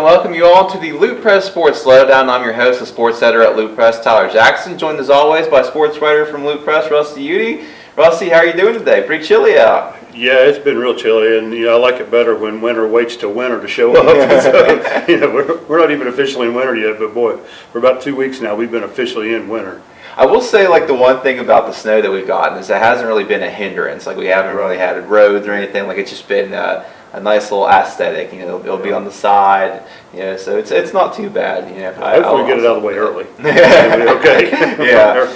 welcome you all to the Lootpress Sports Lowdown. I'm your host, the sports editor at Lootpress, Tyler Jackson, joined as always by sports writer from Lootpress, Rusty Udy. Rusty, how are you doing today? Pretty chilly out. Yeah, it's been real chilly, and I like it better when winter waits till winter to show up. So, we're not even officially in winter yet, but boy, for about 2 weeks now, we've been officially in winter. I will say, the one thing about the snow that we've gotten is it hasn't really been a hindrance. We haven't really had roads or anything. It's just been a nice little aesthetic. It'll be on the side. So it's not too bad. Hopefully we get it out of the way early. Okay. Yeah.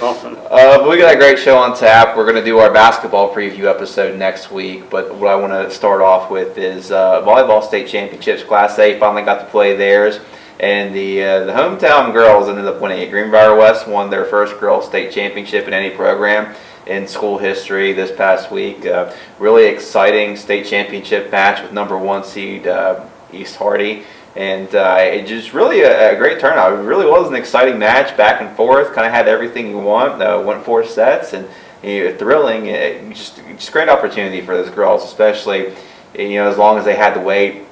But we got a great show on tap. We're going to do our basketball preview episode next week. But what I want to start off with is volleyball state championships. Class A finally got to play theirs. And the hometown girls ended up winning it. Greenbrier West won their first girls state championship in any program in school history this past week. Really exciting state championship match with #1 seed East Hardy. And it just really a great turnout. It really was an exciting match, back and forth, kind of had everything you want. Went 4 sets, and thrilling. Just great opportunity for those girls, especially as long as they had to wait.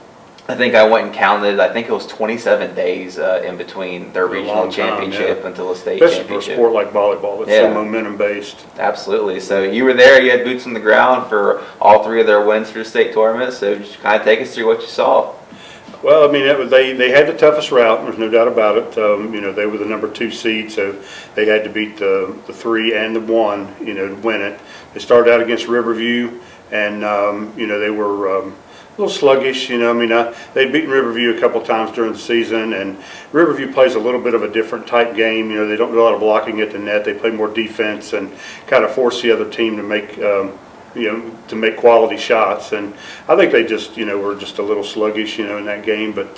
I think I went and counted. I think it was 27 days in between their regional championship until the state championship. Especially for a sport like volleyball, it's so momentum-based. Absolutely. So you were there. You had boots on the ground for all 3 of their wins for the state tournament. So just kind of take us through what you saw. Well, I mean, they had the toughest route. There's no doubt about it. They were the number 2 seed, so they had to beat the 3 and the 1, to win it. They started out against Riverview, and they were a little sluggish, they'd beaten Riverview a couple times during the season, and Riverview plays a little bit of a different type game. They don't do a lot of blocking at the net. They play more defense and kind of force the other team to make quality shots. And I think they just were just a little sluggish in that game, but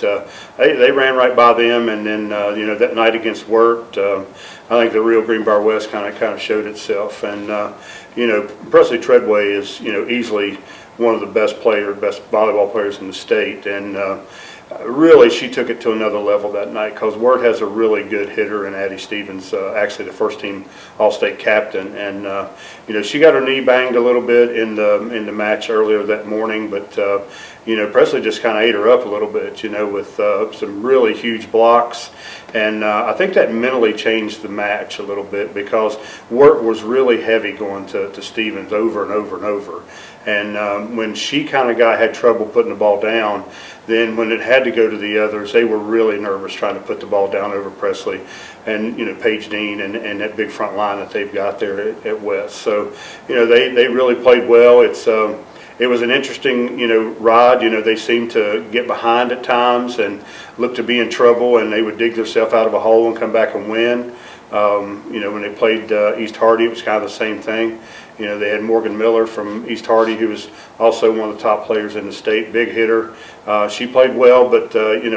they ran right by them. And then that night against Wirt, I think the real Greenbrier West kind of showed itself. And Presley Treadway is easily one of the best volleyball players in the state, and really she took it to another level that night, because Wirt has a really good hitter in Addie Stevens, actually the first team All-State captain, and she got her knee banged a little bit in the match earlier that morning, but Presley just kind of ate her up a little bit, with some really huge blocks. And I think that mentally changed the match a little bit, because Wirt was really heavy going to Stevens over and over and over. And when she kind of had trouble putting the ball down, then when it had to go to the others, they were really nervous trying to put the ball down over Presley and Paige Dean and that big front line that they've got there at West. So they really played well. It was an interesting ride. They seemed to get behind at times and look to be in trouble, and they would dig themselves out of a hole and come back and win. When they played East Hardy, it was kind of the same thing. They had Morgan Miller from East Hardy, who was also one of the top players in the state, big hitter. She played well, but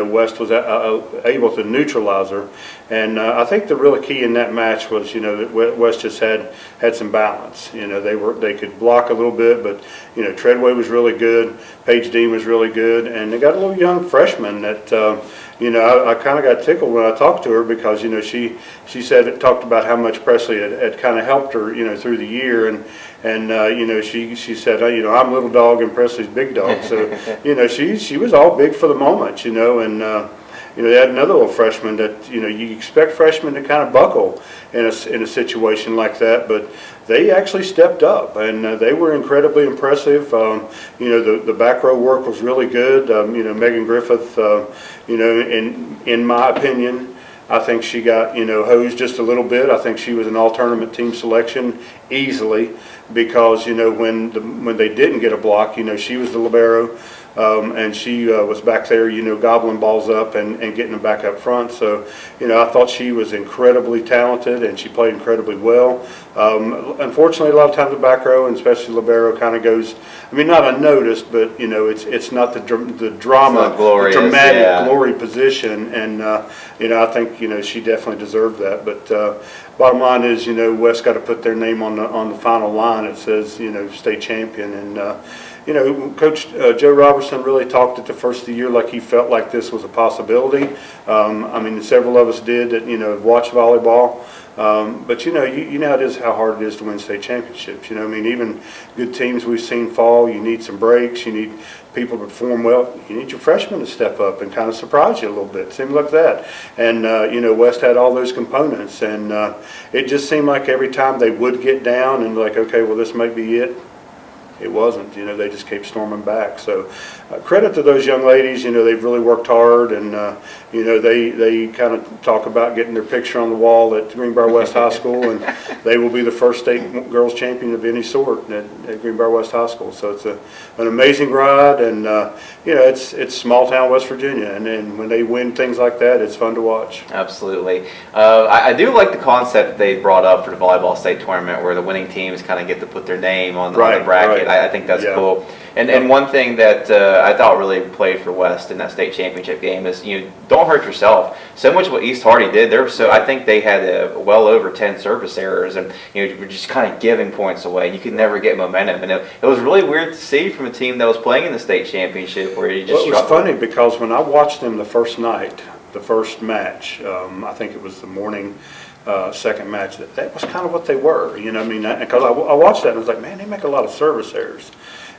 West was able to neutralize her. And I think the real key in that match was that West just had some balance. They could block a little bit, but Treadway was really good, Paige Dean was really good, and they got a little young freshman that I kind of got tickled when I talked to her, because she said it talked about how much Presley had kind of helped her through the year, and she said I'm little dog and Presley's big dog, so she was all big for the moment, and they had another little freshman that you expect freshmen to kind of buckle in a situation like that, but they actually stepped up, and they were incredibly impressive. The back row work was really good. Megan Griffith, in my opinion, I think she got hosed just a little bit. I think she was an all-tournament team selection easily, because when they didn't get a block, she was the libero. And she was back there, gobbling balls up and getting them back up front. So, I thought she was incredibly talented, and she played incredibly well. Unfortunately, a lot of times the back row, and especially libero, kind of goes, not unnoticed, but it's not the drama, the dramatic glory position. And I think she definitely deserved that. But bottom line is, West got to put their name on the final line. It says state champion, and Coach Joe Robertson really talked at the first of the year like he felt like this was a possibility. Several of us did that watched volleyball. But you know how it is, how hard it is to win state championships. Even good teams we've seen fall, you need some breaks. You need people perform well, you need your freshmen to step up and kind of surprise you a little bit. It seemed like that. And, West had all those components. And it just seemed like every time they would get down and like, okay, well, this might be it. It wasn't, they just kept storming back. So credit to those young ladies, they've really worked hard, and, they kind of talk about getting their picture on the wall at Greenbrier West High School, and they will be the first state girls champion of any sort at Greenbrier West High School. So it's an amazing ride, and, it's small town West Virginia, and then when they win things like that, it's fun to watch. Absolutely. I do like the concept that they brought up for the volleyball state tournament where the winning teams kind of get to put their name on the bracket. Right. I think that's cool. And one thing that I thought really played for West in that state championship game is don't hurt yourself. So much what East Hardy did, I think they had well over 10 service errors, and were just kind of giving points away. You could never get momentum, and it was really weird to see from a team that was playing in the state championship where you just. Well, it was funny because when I watched them the first night, the first match, I think it was the morning. Second match, that was kind of what they were, because I watched that and I was like, man, they make a lot of service errors.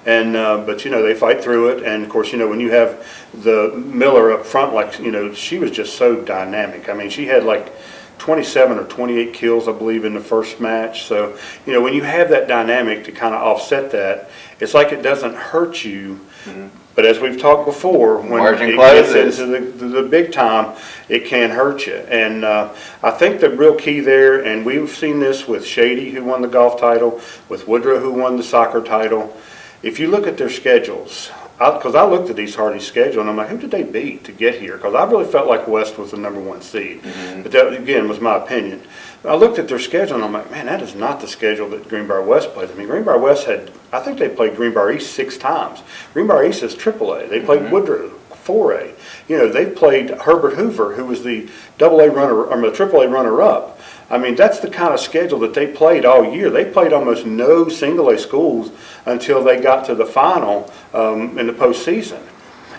And, but they fight through it. And of course, when you have the Miller up front, like, she was just so dynamic. I mean, she had like 27 or 28 kills, I believe, in the first match. So, when you have that dynamic to kind of offset that, it's like it doesn't hurt you. Mm-hmm. But as we've talked before, when it gets into the big time, it can hurt you. And I think the real key there, and we've seen this with Shady, who won the golf title, with Woodrow, who won the soccer title. If you look at their schedules, because I looked at East Hardy's schedule, and I'm like, who did they beat to get here? Because I really felt like West was the #1 seed. Mm-hmm. But that, again, was my opinion. I looked at their schedule, and I'm like, man, that is not the schedule that Greenbrier West plays. I mean, Greenbrier West I think they played Greenbrier East 6 times. Greenbrier East is AAA. They played Woodrow 4A. They played Herbert Hoover, who was the AA runner, or the AAA runner-up. I mean, that's the kind of schedule that they played all year. They played almost no single-A schools until they got to the final in the postseason.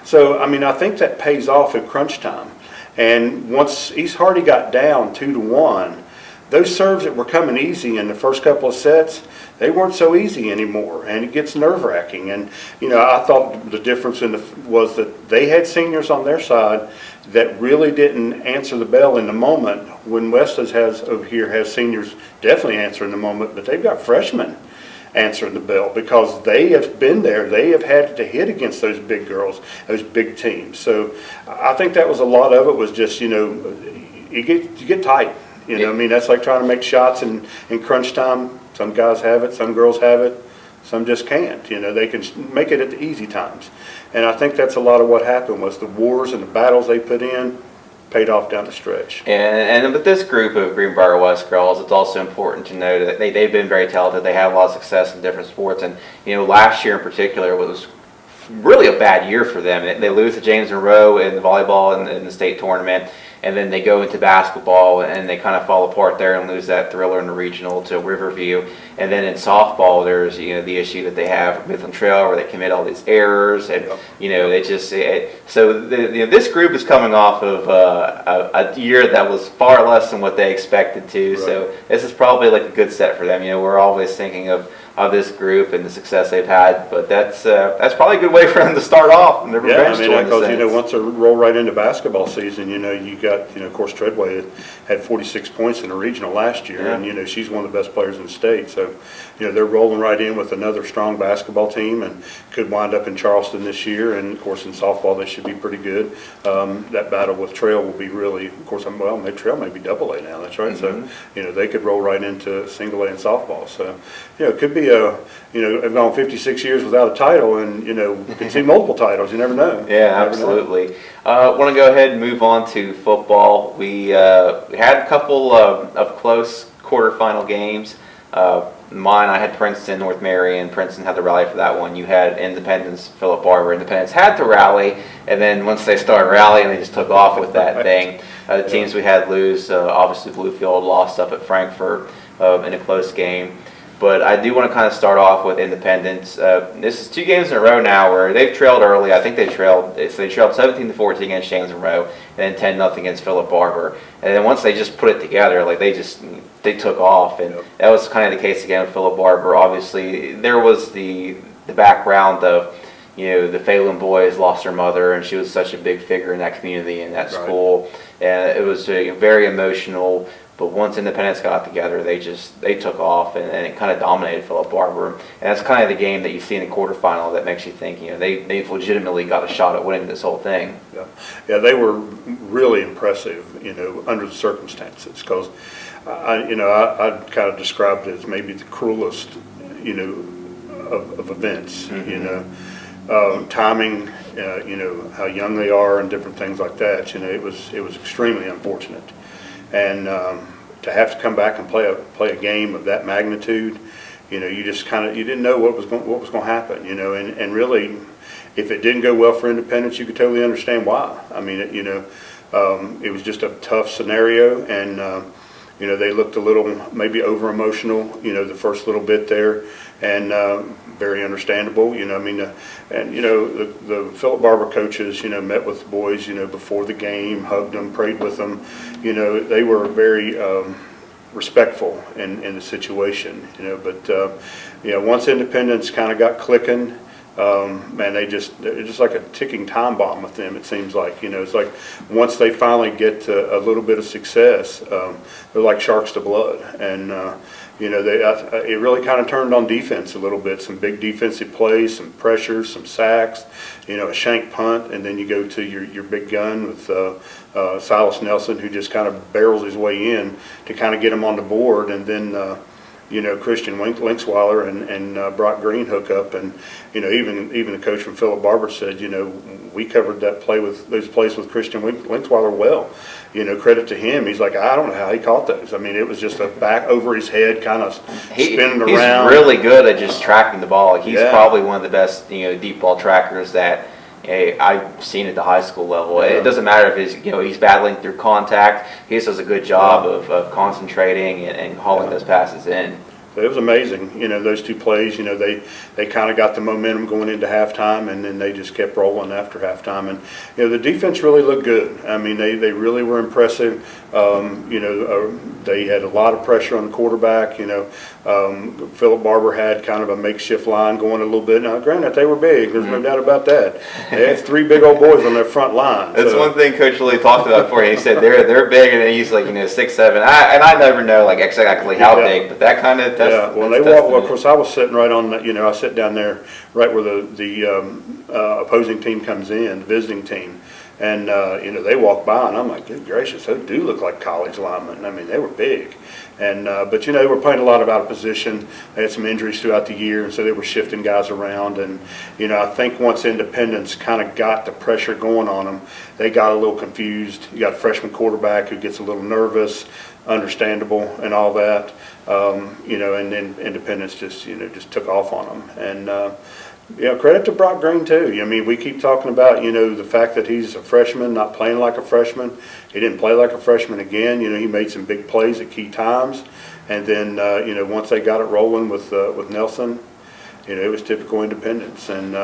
So, I mean, I think that pays off at crunch time. And once East Hardy got down 2-1, those serves that were coming easy in the first couple of sets, they weren't so easy anymore, and it gets nerve-wracking. And, I thought the difference was that they had seniors on their side that really didn't answer the bell in the moment, when West over here has seniors definitely answering the moment, but they've got freshmen answering the bell because they have been there. They have had to hit against those big girls, those big teams. So I think that was a lot of it was just, you get tight. I mean, that's like trying to make shots in crunch time. Some guys have it, some girls have it, some just can't. They can make it at the easy times. And I think that's a lot of what happened was the wars and the battles they put in paid off down the stretch. And with this group of Greenbrier West girls, it's also important to know that they've been very talented. They have a lot of success in different sports. And, last year in particular was really a bad year for them. They lose to James Monroe in the volleyball and in the state tournament. And then they go into basketball and they kind of fall apart there and lose that thriller in the regional to Riverview. And then in softball, there's the issue that they have with Midland Trail where they commit all these errors, and they just this group is coming off of a year that was far less than what they expected to. Right. So this is probably like a good set for them. We're always thinking of this group and the success they've had, but that's probably a good way for them to start off. And because once they roll right into basketball season, you got of course Treadway had 46 points in the regional last year, and she's one of the best players in the state. So they're rolling right in with another strong basketball team, and could wind up in Charleston this year. And of course in softball they should be pretty good. That battle with Trail will be really, of course, Trail may be AA now. That's right. Mm-hmm. So they could roll right into single A and softball. So it could be I've gone 56 years without a title, and we can see multiple titles. You never know. Yeah, absolutely. Want to go ahead and move on to football. We had a couple of close quarterfinal games. I had Princeton, North Marion. Princeton had to rally for that one. You had Independence, Philip Barber. Independence had to rally, and then once they started rallying, they just took off with that thing. The teams we had lose, obviously Bluefield lost up at Frankfurt in a close game. But I do want to kind of start off with Independence. This is 2 games in a row now where they've trailed early. I think they trailed 17-14 against James Monroe, and then 10-0 against Philip Barber. And then once they just put it together, they took off. And that was kind of the case again with Philip Barber. Obviously, there was the background of the Phelan boys lost their mother, and she was such a big figure in that community and that school, and it was very emotional. But once Independence got together, they took off, and it kind of dominated Philip Barber. And that's kind of the game that you see in the quarterfinal that makes you think, they've legitimately got a shot at winning this whole thing. Yeah, they were really impressive, under the circumstances, because I'd kind of described it as maybe the cruelest, of events, timing, how young they are and different things like that. It was extremely unfortunate. And to have to come back and play a game of that magnitude, you just you didn't know what was going to happen, and really, if it didn't go well for Independence, you could totally understand why. I mean, it was just a tough scenario, and they looked a little maybe over emotional, the first little bit there, and very understandable. The Philip Barber coaches, met with the boys, before the game, hugged them, prayed with them. They were very respectful in the situation. But once Independence kind of got clicking, man, they're just like a ticking time bomb with them. It seems like it's like once they finally get a little bit of success, they're like sharks to blood, and it really kind of turned on defense a little bit. Some big defensive plays, some pressures, some sacks, a shank punt, and then you go to your big gun with Silas Nelson, who just kind of barrels his way in to kind of get him on the board, and then Christian Linksweiler and Brock Green hook up, and even the coach from Philip Barber said, we covered those plays with Christian Linksweiler well. Credit to him. He's like, I don't know how he caught those. I mean, it was just a back over his head kind of spinning around. He's really good at just tracking the ball. He's probably one of the best deep ball trackers that I've seen at the high school level. It doesn't matter if he's battling through contact. He just does a good job of concentrating and hauling those passes in. So it was amazing, those two plays. They kind of got the momentum going into halftime, and then they just kept rolling after halftime. And the defense really looked good. I mean, they really were impressive. They had a lot of pressure on the quarterback. Philip Barber had kind of a makeshift line going a little bit. Now, granted, they were big. There's no doubt about that. They had three big old boys on their front line. That's one thing Coach Lee talked about before. He said they're big, and he's like 6'7". I never know like exactly how big, but that kind of when they walk. Well, of course, I was sitting right on the. I sit down there right where the opposing team comes in, the visiting team. And, they walk by, and I'm like, good gracious, those do look like college linemen. I mean, they were big. And but, they were playing a lot of out of position. They had some injuries throughout the year, and so they were shifting guys around. And, I think once Independence kind of got the pressure going on them, they got a little confused. You got a freshman quarterback who gets a little nervous, understandable, and all that. And then Independence just took off on them. And, credit to Brock Green, too. I mean, we keep talking about, the fact that he's a freshman, not playing like a freshman. He didn't play like a freshman again. He made some big plays at key times. And then, once they got it rolling with Nelson, it was typical Independence. And,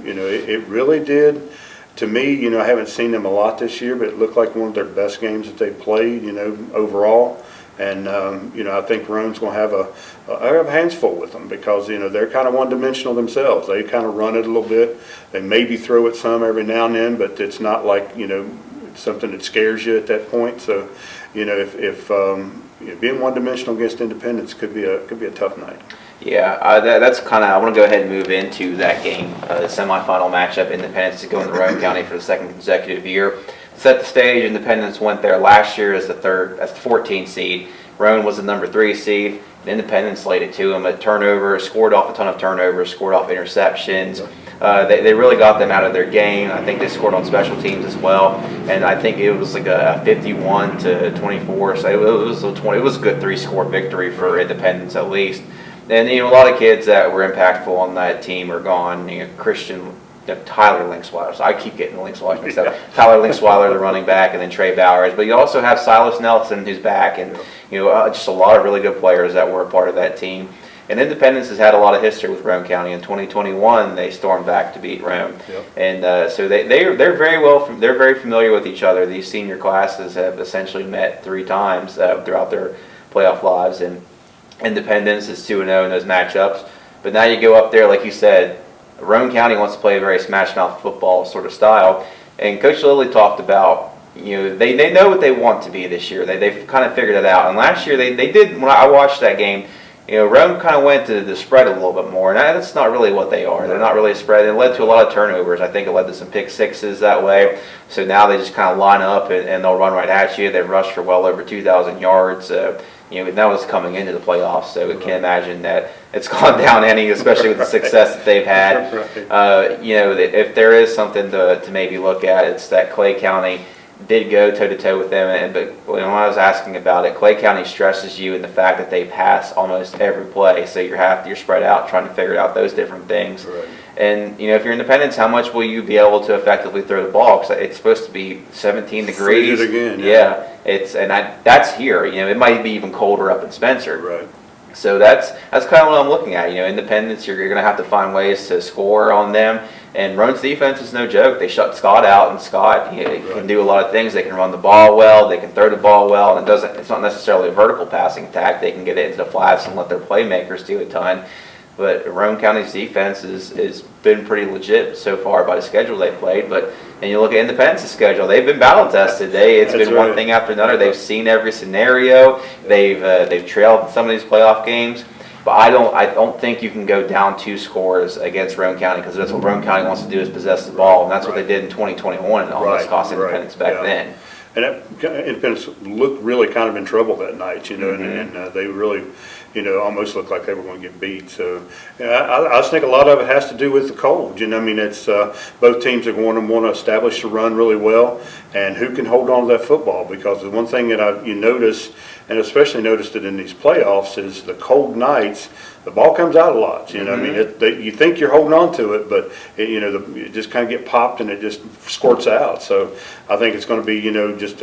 it really did, to me, I haven't seen them a lot this year, but it looked like one of their best games that they played, overall. And, I think Rome's going to have hands full with them because, they're kind of one-dimensional themselves. They kind of run it a little bit. They maybe throw it some every now and then, but it's not like, something that scares you at that point. So, if being one-dimensional against Independence could be a tough night. Yeah, that's kind of, I want to go ahead and move into that game, the semifinal matchup. Independence is going to Roane County for the second consecutive year. Set the stage, Independence went there last year as the 14th seed. Roane was the number 3 seed. Independence laid it to them. A turnover, scored off a ton of turnovers, scored off interceptions. They really got them out of their game. I think they scored on special teams as well. And I think it was like a 51-24. So it was a good 3-score victory for Independence at least. And a lot of kids that were impactful on that team are gone. Tyler Linksweiler. So I keep getting Linksweiler mixed up. Tyler Linksweiler, the running back, and then Trey Bowers. But you also have Silas Nelson, who's back, and just a lot of really good players that were a part of that team. And Independence has had a lot of history with Roane County. In 2021, they stormed back to beat Roane, and so they're very familiar with each other. These senior classes have essentially met 3 times throughout their playoff lives, and Independence is 2-0 in those matchups. But now you go up there, like you said, Roane County wants to play a very smash mouth football sort of style, and Coach Lilly talked about, they know what they want to be this year. They've kind of figured it out. And last year they did, when I watched that game, Rome kind of went to the spread a little bit more, and that's not really what they are. They're not really a spread. It led to a lot of turnovers. I think it led to some pick sixes that way. So now they just kind of line up and they'll run right at you. They've rushed for well over 2,000 yards. And that was coming into the playoffs, so we can't imagine that it's gone down any, especially with the success that they've had. If there is something to maybe look at, it's that Clay County did go toe-to-toe with them, but when I was asking about it, Clay County stresses you in the fact that they pass almost every play, so you're spread out trying to figure out those different things. Right. And if you're Independence, how much will you be able to effectively throw the ball? Because it's supposed to be 17 degrees. Freeze it again. Yeah, that's here. It might be even colder up in Spencer. Right. So that's kind of what I'm looking at. Independence, you're going to have to find ways to score on them. And Roane's defense is no joke. They shut Scott out, and Scott can do a lot of things. They can run the ball well. They can throw the ball well. And it's not necessarily a vertical passing attack. They can get it into the flats and let their playmakers do a ton. But Roane County's defense is been pretty legit so far by the schedule they played. And you look at Independence's schedule; they've been battle tested. It's been one thing after another. They've seen every scenario. They've trailed in some of these playoff games. But I don't think you can go down 2 scores against Roane County, because that's what Roane County wants to do, is possess the ball, and that's what they did in 2021 and almost cost Independence back then. And Independence looked really kind of in trouble that night, and they really, almost looked like they were going to get beat. So I just think a lot of it has to do with the cold. It's both teams are going to want to establish the run really well, and who can hold on to that football. Because the one thing that you notice, and especially noticed it in these playoffs, is the cold nights, the ball comes out a lot. You think you're holding on to it, but it just kind of get popped and it just squirts out. So I think it's going to be just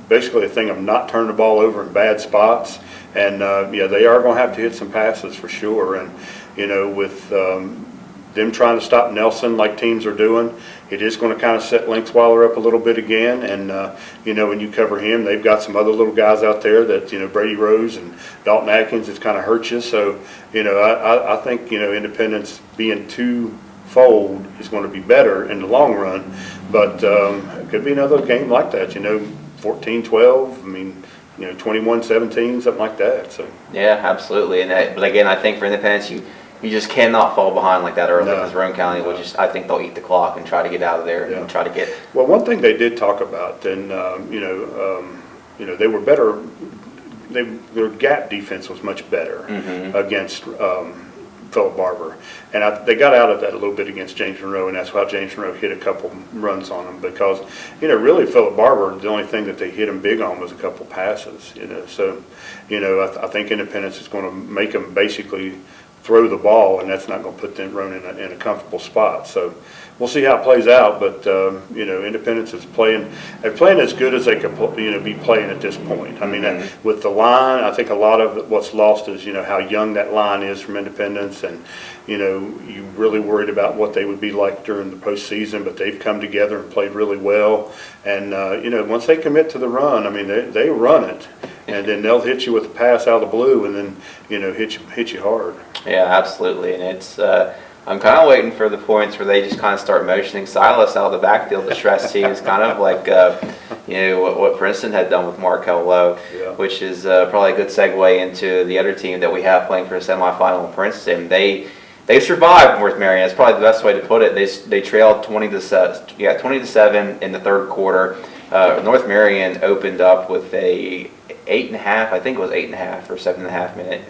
basically a thing of not turning the ball over in bad spots. And they are going to have to hit some passes for sure. And with them trying to stop Nelson like teams are doing, it is going to kind of set Linksweiler up a little bit again. And, when you cover him, they've got some other little guys out there that, Brady Rose and Dalton Atkins, it's kind of hurt you. So, I think, Independence being twofold is going to be better in the long run. But it could be another game like that, 14-12, 21-17, something like that. So yeah, absolutely. But again, I think for Independence, you just cannot fall behind like that early, because Roane County will I think they'll eat the clock and try to get out of there and try to get. Well, one thing they did talk about, and they were better. Their gap defense was much better against Philip Barber, and they got out of that a little bit against James Monroe, and that's why James Monroe hit a couple runs on them, because really Philip Barber, the only thing that they hit him big on was a couple passes. So I think Independence is going to make them basically throw the ball, and that's not going to put them Roane in a comfortable spot. So we'll see how it plays out. But Independence is playing as good as they could be playing at this point. With the line, I think a lot of what's lost is how young that line is from Independence, and you really worried about what they would be like during the postseason. But they've come together and played really well. And once they commit to the run, they run it. And then they'll hit you with a pass out of the blue, and then hit you hard. Yeah, absolutely. And it's I'm kind of waiting for the points where they just kind of start motioning Silas out of the backfield to stress teams, kind of like what Princeton had done with Markel Lowe, which is probably a good segue into the other team that we have playing for a semifinal in Princeton. They survived North Marion. That's probably the best way to put it. They trailed 20-7 in the third quarter. North Marion opened up with a 8.5, I think it was 8.5 or 7.5 minute,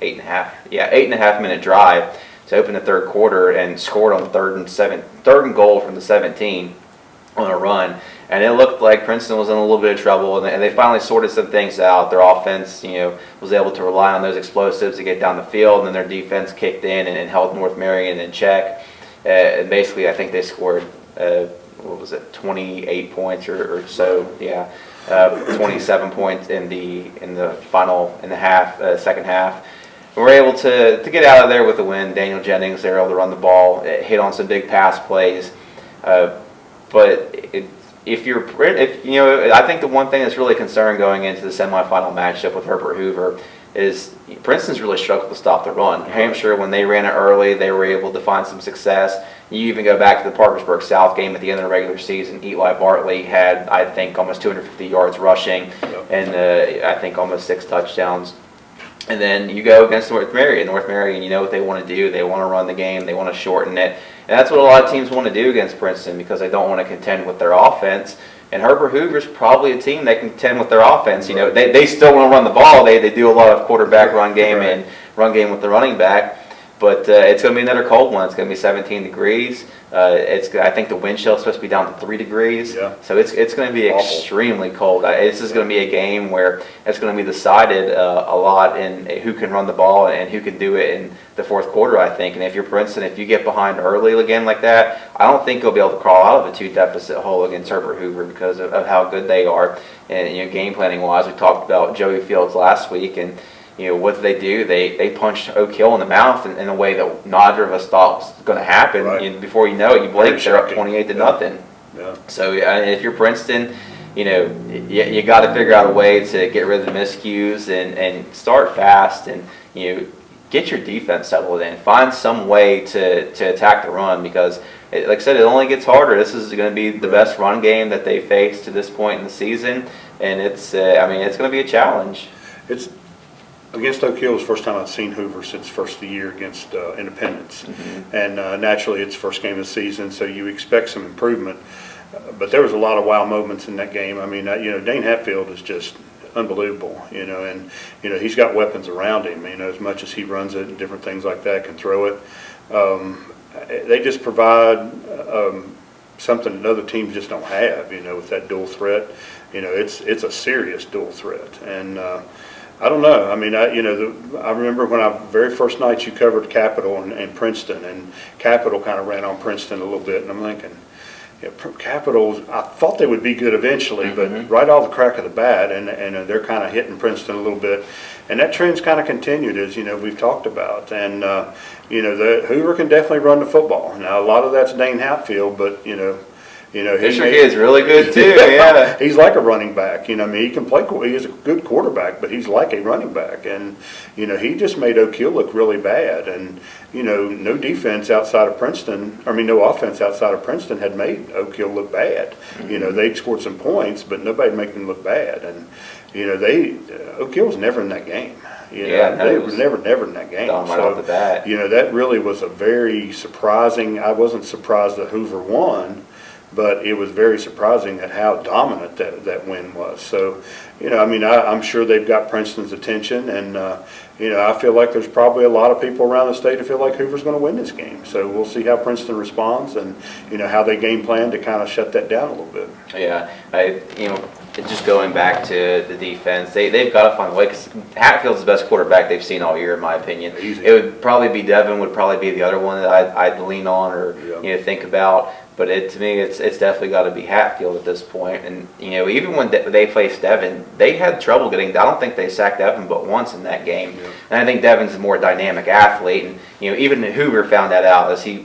8.5 minute drive to open the third quarter, and scored on third and goal from the 17 on a run. And it looked like Princeton was in a little bit of trouble, and they finally sorted some things out. Their offense, was able to rely on those explosives to get down the field, and then their defense kicked in and held North Marion in check. And basically, I think they scored 28 points or so, 27 points in the second half. We were able to get out of there with a win. Daniel Jennings, they were able to run the ball, hit on some big pass plays. But I think the one thing that's really concerning going into the semifinal matchup with Herbert Hoover is Princeton's really struggled to stop the run. New Hampshire, when they ran it early, they were able to find some success. You even go back to the Parkersburg South game at the end of the regular season. Eli Bartley had, I think, almost 250 yards rushing and I think almost 6 touchdowns. And then you go against North Marion. North Marion, you know what they want to do. They want to run the game. They want to shorten it. And that's what a lot of teams want to do against Princeton because they don't want to contend with their offense. And Herbert Hoover's probably a team that can contend with their offense. You know, they still want to run the ball. They do a lot of quarterback run game and run game with the running back. But it's going to be another cold one. It's going to be 17 degrees. I think the wind chill is supposed to be down to 3 degrees. Yeah. So it's going to be extremely cold. This is going to be a game where it's going to be decided a lot in who can run the ball and who can do it in the fourth quarter, I think. And if you're Princeton, if you get behind early again like that, I don't think you'll be able to crawl out of a 2-deficit hole against Herbert Hoover because of how good they are. And game planning wise, we talked about Joey Fields last week, and what do? They punched Oak Hill in the mouth in a way that neither of us thought was going to happen. Right. Before you know it, you blink, they're up 28-0. Yeah. So if you're Princeton, you got to figure out a way to get rid of the miscues and start fast and get your defense settled in. Find some way to attack the run because, like I said, it only gets harder. This is going to be the best run game that they faced to this point in the season, and it's going to be a challenge. It's against Oak Hill was the first time I've seen Hoover since first of the year against Independence. Mm-hmm. And naturally it's first game of the season, so you expect some improvement. But there was a lot of wow moments in that game. I mean, Dane Hatfield is just unbelievable, and he's got weapons around him, as much as he runs it and different things like that, can throw it. They just provide something that other teams just don't have, with that dual threat. It's a serious dual threat. And I don't know. I mean, I remember when very first night you covered Capital and Princeton, and Capital kind of ran on Princeton a little bit, and I'm thinking, Capital, I thought they would be good eventually, but right off the crack of the bat, and they're kind of hitting Princeton a little bit, and that trend's kind of continued as we've talked about, and the Hoover can definitely run the football. Now a lot of that's Dane Hatfield, but Fisher Kid's really good too. Yeah, he's like a running back. He can play. He is a good quarterback, but he's like a running back. And he just made Oak Hill look really bad. And no defense outside of Princeton. No offense outside of Princeton had made Oak Hill look bad. Mm-hmm. They'd scored some points, but nobody made them look bad. And Oak Hill was never in that game. They were never in that game. Right off the bat. That really was a very surprising. I wasn't surprised that Hoover won. But it was very surprising at how dominant that win was. So, I'm sure they've got Princeton's attention, and I feel like there's probably a lot of people around the state who feel like Hoover's going to win this game. So we'll see how Princeton responds, and how they game plan to kind of shut that down a little bit. Yeah, just going back to the defense, they've got to find a way because Hatfield's the best quarterback they've seen all year, in my opinion. Easy. It would probably be Devin. Would probably be the other one that I'd lean on or think about. But to me, it's definitely got to be Hatfield at this point. And even when they faced Devin, they had trouble getting. I don't think they sacked Devin but once in that game. Yeah. And I think Devin's a more dynamic athlete. And even Hoover found that out as he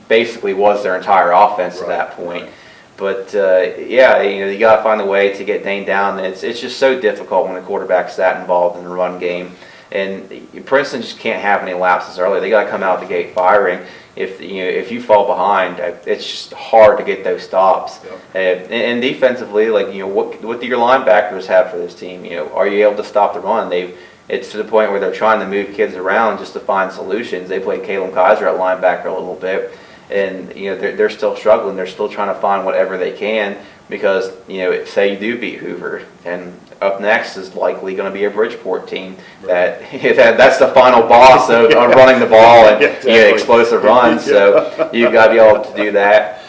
basically was their entire offense at that point. Right. But you got to find a way to get Dane down. It's just so difficult when a quarterback's that involved in the run game. And Princeton just can't have any lapses early. They got to come out the gate firing. If you fall behind, it's just hard to get those stops. Yep. And defensively, what do your linebackers have for this team? Are you able to stop the run? It's to the point where they're trying to move kids around just to find solutions. They played Caleb Kaiser at linebacker a little bit, and they're still struggling. They're still trying to find whatever they can because say you do beat Hoover, and up next is likely going to be a Bridgeport team that's the final boss of running the ball and explosive runs. So you've got to be able to do that.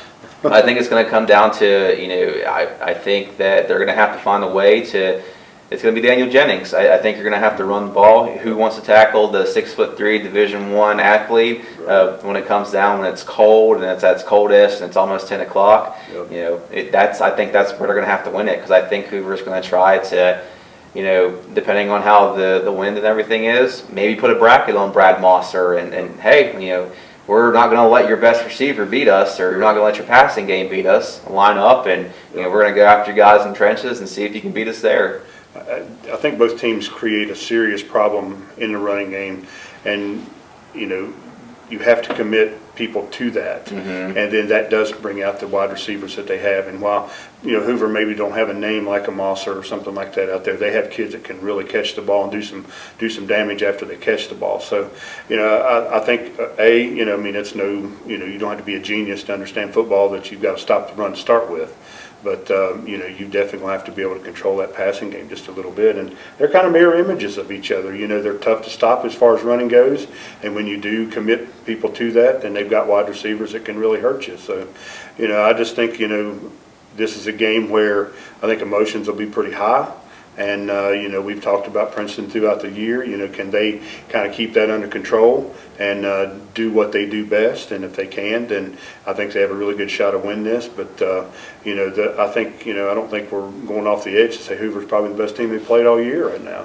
I think it's going to come down to I think that they're going to have to find a way to. It's going to be Daniel Jennings. I think you're going to have to run the ball. Who wants to tackle the 6'3" Division I athlete when it comes down when it's cold and it's coldest and it's almost 10 o'clock? Yep. I think that's where they're going to have to win it because I think Hoover's going to try to, depending on how the wind and everything is, maybe put a bracket on Brad Mosser and hey, we're not going to let your best receiver beat us, or you're not going to let your passing game beat us. Line up and we're going to go after you guys in trenches and see if you can beat us there. I think both teams create a serious problem in the running game, and you have to commit people to that, and then that does bring out the wide receivers that they have. And while Hoover maybe don't have a name like a Mosser or something like that out there, they have kids that can really catch the ball and do some damage after they catch the ball. So I think it's you don't have to be a genius to understand football that you've got to stop the run to start with. But, you definitely have to be able to control that passing game just a little bit. And they're kind of mirror images of each other. They're tough to stop as far as running goes. And when you do commit people to that, then they've got wide receivers that can really hurt you. So, I just think, this is a game where I think emotions will be pretty high. And, we've talked about Princeton throughout the year. Can they kind of keep that under control and do what they do best? And if they can, then I think they have a really good shot to win this. But, I think, I don't think we're going off the edge to say Hoover's probably the best team they've played all year right now.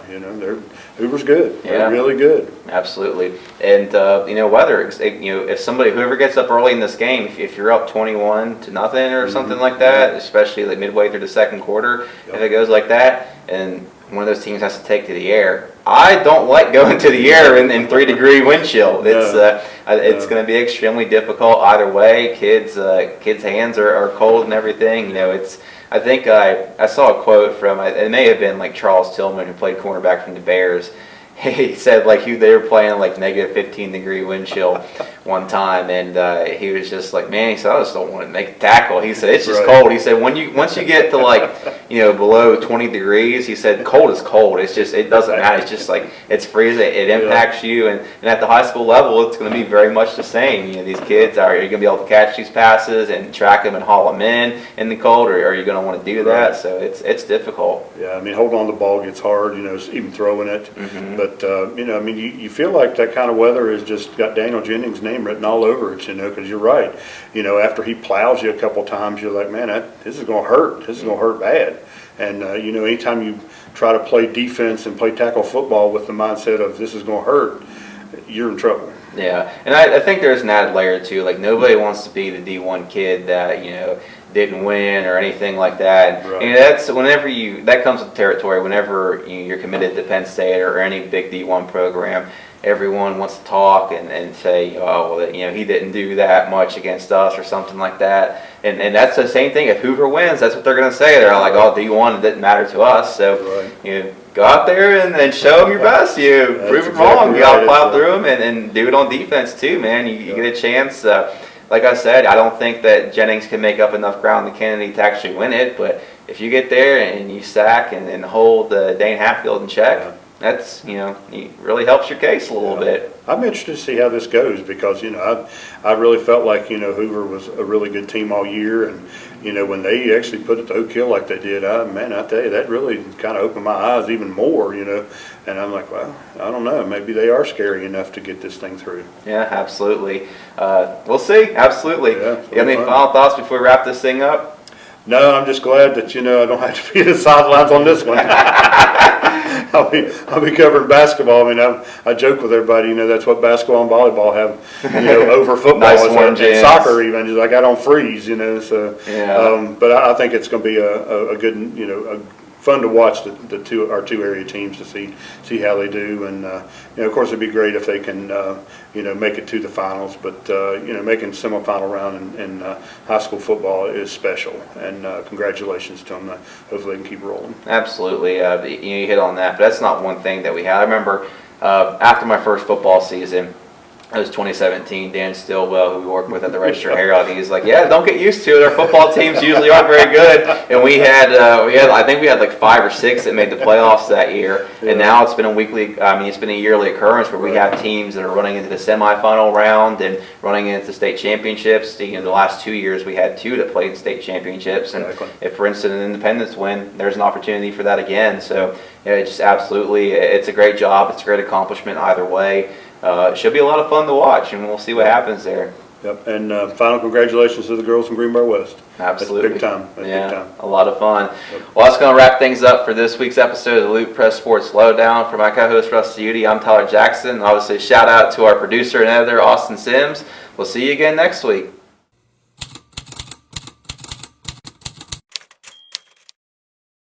Hoover's good. Yeah. They're really good. Absolutely. And, whether, if whoever gets up early in this game, if you're up 21-0 or something like that, especially like midway through the second quarter, if it goes like that, and one of those teams has to take to the air. I don't like going to the air in 3-degree wind chill. It's going to be extremely difficult either way. Kids' hands are cold and everything. I think I saw a quote from, it may have been like Charles Tillman, who played cornerback from the Bears. He said they were playing like negative 15-degree wind chill one time, and he was just like, man, he said, I just don't want to make a tackle. He said, it's just cold. He said, once you get to below 20 degrees, he said, cold is cold. It's just, it doesn't matter. It's just like, it's freezing. It impacts you, and at the high school level, it's going to be very much the same. These kids, are you going to be able to catch these passes and track them and haul them in the cold, or are you going to want to do that? So it's difficult. Yeah, holding on to the ball gets hard, even throwing it. But, you feel like that kind of weather has just got Daniel Jennings' name written all over it, because you're right. After he plows you a couple times, you're like, man, this is going to hurt. This is going to hurt bad. And, anytime you try to play defense and play tackle football with the mindset of this is going to hurt, you're in trouble. Yeah, and I think there's an added layer, too. Like, nobody wants to be the D1 kid that, didn't win or anything like that. Right. And that's that comes with territory. Whenever you're committed to Penn State or any big D1 program, everyone wants to talk and say, oh, well, he didn't do that much against us or something like that. And that's the same thing. If Hoover wins, that's what they're going to say. They're like, oh, D1 didn't matter to us. So go out there and then show them your best. Prove them wrong. You got to plow through them and do it on defense too, man. You get a chance. Like I said, I don't think that Jennings can make up enough ground to Kennedy to actually win it. But if you get there and you sack and hold Dane Hatfield in check, that's it really helps your case a little bit. I'm interested to see how this goes because I really felt like Hoover was a really good team all year, and when they actually put it to Oak Hill like they did, I tell you, that really kind of opened my eyes even more. And I'm like, well, I don't know, maybe they are scary enough to get this thing through. Yeah, absolutely. We'll see. Absolutely. Yeah, you have any final thoughts before we wrap this thing up? No, I'm just glad that I don't have to be in the sidelines on this one. I'll be covering basketball. I joke with everybody. That's what basketball and volleyball have. Over football nice and soccer even. Just like I don't freeze. So. Yeah. But I think it's going to be a good. Fun to watch our two area teams to see how they do, and of course it'd be great if they can make it to the finals. But making semifinal round in high school football is special, and congratulations to them. Hopefully they can keep rolling. Absolutely, you hit on that. But that's not one thing that we had. I remember after my first football season. It was 2017. Dan Stillwell, who we worked with at the Register Herald, he's like, "Yeah, don't get used to it. Our football teams usually aren't very good." And we had I think we had like 5 or 6 that made the playoffs that year. Yeah. And now it's been a yearly occurrence where we have teams that are running into the semifinal round and running into state championships. The last 2 years we had 2 that played in state championships. And if Princeton and Independence win, there's an opportunity for that again. So it's just absolutely, it's a great job. It's a great accomplishment either way. It should be a lot of fun to watch, and we'll see what happens there. Yep, and final congratulations to the girls from Greenbrier West. Absolutely. That's big time. That's big time. A lot of fun. Yep. Well, that's going to wrap things up for this week's episode of the Lootpress Sports Lowdown. For my co-host, Russ Udy, I'm Tyler Jackson. Obviously, shout out to our producer and editor, Austin Sims. We'll see you again next week.